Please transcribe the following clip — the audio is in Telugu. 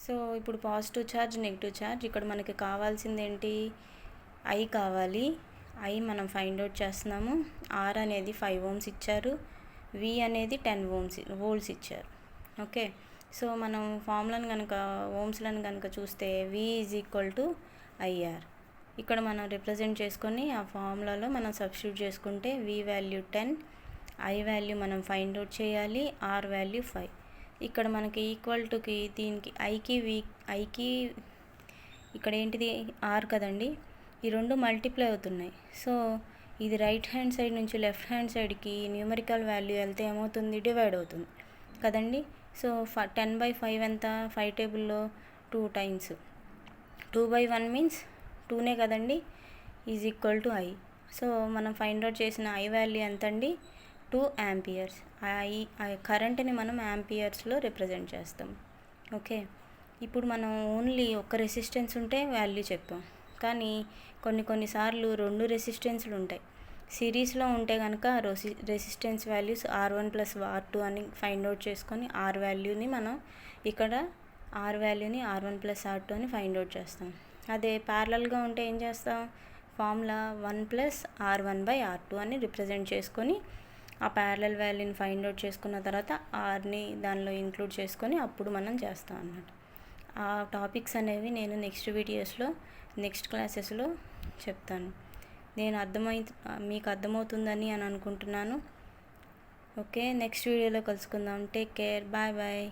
సో ఇప్పుడు పాజిటివ్ ఛార్జ్, నెగిటివ్ ఛార్జ్. ఇక్కడ మనకి కావాల్సింది ఏంటి? ఐ కావాలి. ఐ మనం ఫైండ్ అవుట్ చేస్తున్నాము. ఆర్ అనేది 5 ohms ఇచ్చారు. వి అనేది 10 volts ఇచ్చారు. ఓకే, సో మనం ఫార్ములాను కనుక ఓమ్స్లను కనుక చూస్తే వి ఈజ్ ఈక్వల్ టు ఐఆర్. ఇక్కడ మనం రిప్రజెంట్ చేసుకొని ఆ ఫార్ములాలో మనం సబ్స్టిట్యూట్ చేసుకుంటే వి వాల్యూ 10, ఐ వాల్యూ మనం ఫైండ్ అవుట్ చేయాలి, ఆర్ వాల్యూ 5. ఇక్కడ మనకి ఈక్వల్ టుకి దీనికి ఐకి ఇక్కడ ఏంటిది? ఆర్ కదండి. ఈ రెండు మల్టిప్లై అవుతున్నాయి. సో ఇది రైట్ హ్యాండ్ సైడ్ నుంచి లెఫ్ట్ హ్యాండ్ సైడ్కి న్యూమరికల్ వాల్యూ వెళ్తే ఏమవుతుంది? డివైడ్ అవుతుంది కదండి. సో 10/5 ఎంత? 5 టేబుల్లో 2 times. 2/1 మీన్స్ 2నే కదండి, is equal to I. So మనం ఫైండ్ అవుట్ చేసిన ఐ వాల్యూ ఎంత అండి? 2 amperes. కరెంట్ని మనం యాంపియర్స్లో రిప్రజెంట్ చేస్తాం. ఓకే, ఇప్పుడు మనం ఓన్లీ ఒక రెసిస్టెన్స్ ఉంటే వాల్యూ చెప్పాం, కానీ కొన్నిసార్లు 2 రెసిస్టెన్స్లు ఉంటాయి. సిరీస్లో ఉంటే కనుక రెసిస్టెన్స్ వాల్యూస్ R1 + R2 అని ఫైండ్ అవుట్ చేసుకొని ఆర్ వాల్యూని మనం ఇక్కడ R1 + R2 అని ఫైండ్ అవుట్ చేస్తాం. అదే ప్యారలల్గా ఉంటే ఏం చేస్తాం? ఫార్ములా 1 + R1/R2 అని రిప్రజెంట్ చేసుకొని ఆ ప్యారలల్ వాల్యూని ఫైండ్ అవుట్ చేసుకున్న తర్వాత ఆర్ని దానిలో ఇంక్లూడ్ చేసుకొని అప్పుడు మనం చేస్తాం అన్నమాట. ఆ టాపిక్స్ అనేవి నేను నెక్స్ట్ క్లాసెస్లో చెప్తాను. మీకు అర్థమవుతుందని అనుకుంటున్నాను. ఓకే, నెక్స్ట్ వీడియోలో కలుసుకుందాం. Take care, bye bye.